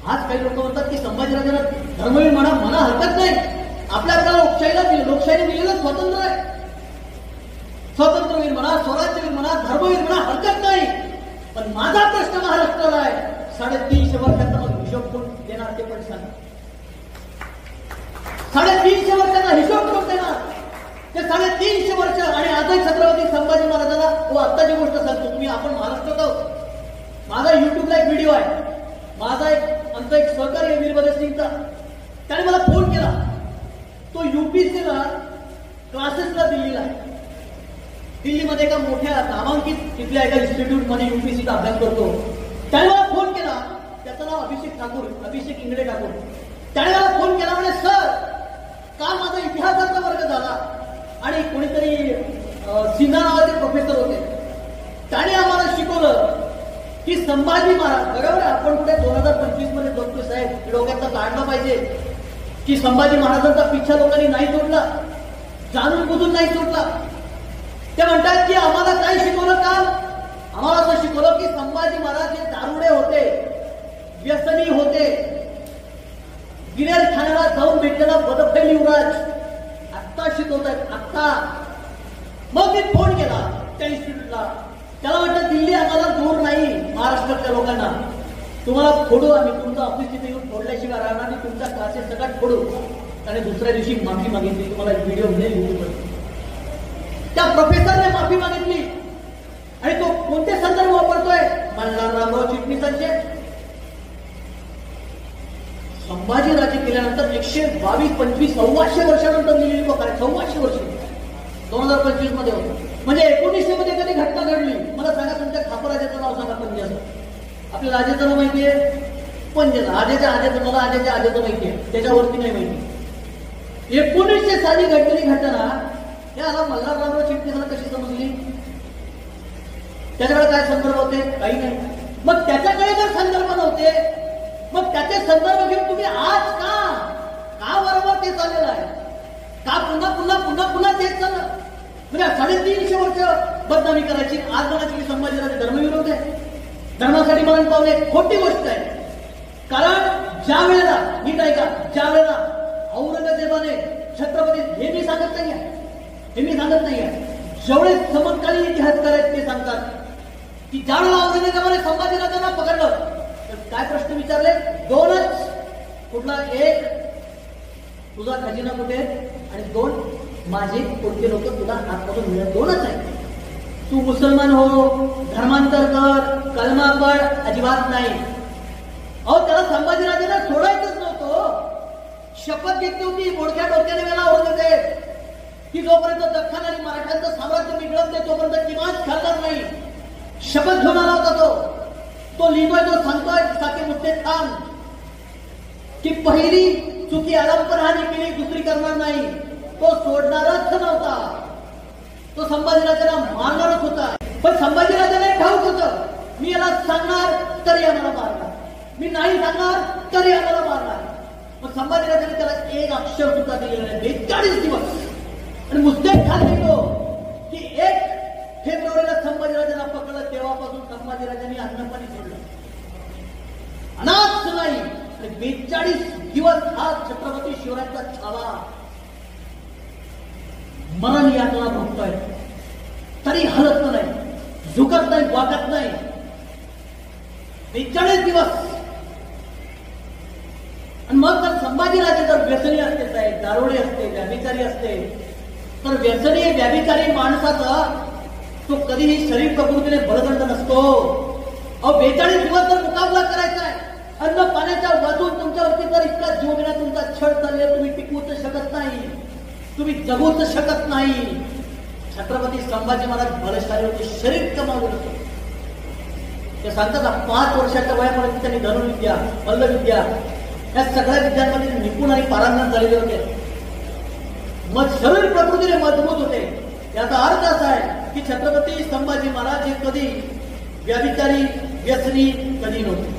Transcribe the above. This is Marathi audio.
आज काही लोक म्हणतात की संभाजीराजांना धर्मवीर म्हणा हरकत नाही, आपल्याला लोकशाहीने दिलेलं स्वातंत्र्य आहे, स्वातंत्र्यवीर म्हणा, स्वराज्यवीर म्हणा, धर्मवीर म्हणा हरकत नाही. पण माझा प्रश्न महाराष्ट्राला आहे, 350 वर्षाचा मग हिशोब कोण देणार ते पण सांगा. 350 वर्षाचा हिशोब कोण देणार? ते 350 वर्ष आणि आजही छत्रपती संभाजी महाराजांना व आत्ताची गोष्ट सांगतो, तुम्ही आपण महाराष्ट्रात आहोत. माझा युट्यूबला एक व्हिडिओ आहे, माझा आमचा एक सहकारी आहे वीरभद्र सिंगचा, त्याने मला फोन केला. तो युपीसीला क्लासेसला दिल्लीला आहे, दिल्लीमध्ये एका मोठ्या नामांकित तिथल्या एका इन्स्टिट्यूट मध्ये युपीसीचा अभ्यास करतो. त्याने मला फोन केला, त्याचं नाव अभिषेक इंगडे ठाकूर. त्याने मला फोन केला, म्हणजे सर काल माझा इतिहासाचा वर्ग झाला आणि कोणीतरी सिन्हा नावाचे प्रोफेसर होते, त्याने आम्हाला शिकवलं की संभाजी महाराज, बरोबर आहे आपण कुठे 2025 मध्ये जगतो साहेब, डोक्यात काढलं पाहिजे की संभाजी महाराजांचा पिच्छा लोकांनी नाही सोडला, जाणून बुजून नाही सोडला. ते म्हणतात की आम्हाला काय शिकवलं काल? आम्हाला असं शिकवलं की संभाजी महाराज हे दारुडे होते, व्यसनी होते, गिरेल ठाण्याला जाऊन भेटलेला बदफैली युवराज, आत्ता शिकवत आहेत आत्ता. मग मी फोन केला त्या इन्स्टिट्यूटला, त्याला म्हटलं दिल्ली आम्हाला दूर नाही, महाराष्ट्रातल्या लोकांना तुम्हाला फोडू आम्ही, तुमचं ऑफिस तिथे येऊन फोडल्याशिवाय राहणार नाही, तुमच्या क्लासेस सगळ्यात फोडू. आणि दुसऱ्या दिवशी माफी मागितली, तुम्हाला व्हिडिओ मिळेल युट्यूबवर. त्या प्रोफेसरने माफी मागितली आणि तो कोणते संदर्भ वापरतोय? मल्हारराव चिटणीसांचे. संभाजीराजे केल्यानंतर 122, 25, 125 वर्षानंतर लिहिलेली बघा, 125 वर्ष 2025 मध्ये होतं. म्हणजे 1900 मध्ये कधी घटना घडली? मला सांगा, तुमच्या खापराजाचं नाव सांगा. पंजाचं, आपल्या राजाचं नाव माहितीये? पंजाचं. आजेचं मला आजेचं माहितीये, त्याच्यावरती नाही माहिती. 1900 साली घडलेली घटना याला मल्हारराव चिटणीसांना कशी समजली? त्याच्याकडे काय संदर्भ होते? काही नाही. मग त्याच्याकडे जर संदर्भ नव्हते, मग त्याचे संदर्भ घेऊन तुम्ही आज का बरोबर ते चाललेलं आहे? का पुन्हा तेच चाललं? म्हणजे 350 वर्ष बदनामी करायची. आज म्हणायची की संभाजीराजे धर्मविरोध आहे, धर्मासाठी मरण पावले. खोटी गोष्ट आहे. कारण ज्या वेळेला, नीट ऐका, ज्या वेळेला औरंगजेबाने छत्रपती, हे मी सांगत नाहीये, जेवढे समकालीन इतिहासकार आहेत ते सांगतात की ज्या वेळेला औरंगजेबाने संभाजीराजांना पकडलं तर काय प्रश्न विचारले? दोनच. कुठला? एक, तुझा खजिना कुठे आणि 2, माझे कोणते लोक तुला आतमधून मिळत. 2च आहे. तू मुसलमान हो, धर्मांतर कर, कलमा पड, अजिबात नाही. अहो त्याला संभाजीराजांना सोडायचंच नव्हतं. शपथ घेतली होती मोडक्या डोक्याने वेळा औरंगजेब की जोपर्यंत दख्खन आणि मराठ्यांचं साम्राज्य बिघडत नाही तोपर्यंत किमान खाल्लाच नाही. शपथ घेऊन आला होता तो लिहितोय, तो सांगतोय साकी मुत्तेज खान की पहिली चुकी आलमपरहाने केली, दुसरी करणार नाही. तो सोडणारच नव्हता, तो संभाजीराजांना मारणारच होता. पण संभाजीराजांना ठाऊक होतं, मी याला सांगणार तरी आम्हाला मारणार, मी नाही सांगणार तरी आम्हाला मारणार. मग संभाजीराजांनी त्याला एक अक्षर सुद्धा दिलेलं नाही. 42 दिवस. आणि मुत्तेज खान लिहितो की 1 फेब्रुवारीला संभाजीराजांना पकडलं, तेव्हापासून संभाजीराजांनी अन्नपाणी सोडलं, अनाथ नाही. 42 दिवस हा छत्रपती शिवरायांचा छावा मरण यातना भोगतोय, तरी हलत नाही, झुकत नाही, वागत नाही. 42 दिवस. आणि मग जर संभाजीराजे जर व्यसनी असते साहेब, दारोडे असते, व्याभिचारी असते, तर व्यसनी व्याभिचारी माणसाचा तो कधीही शरीर प्रकृतीने बळकट नसतो. अहो 42 दिवस जर मुकाबला करायचा आहे, अन्न पाण्याच्या वाजून तुमच्यावरती जर इतका जीव घेण्यात तुमचा छळ चालले, तुम्ही टिकवूच शकत नाही, तुम्ही जगूच शकत नाही. छत्रपती संभाजी महाराज बलशाली होते, शरीर कमावलं होतं. ते सांगतात 5 वर्षाच्या वयापर्यंत त्यांनी धनुर्विद्या, मल्लविद्या या सगळ्या विद्यांमध्ये निपुण आणि पारंगत झालेले होते. मग शरीर प्रकृतीने मजबूत होते. याचा अर्थ असा आहे की छत्रपती संभाजी महाराज हे कधी व्याभिचारी, व्यसनी कधी नव्हते.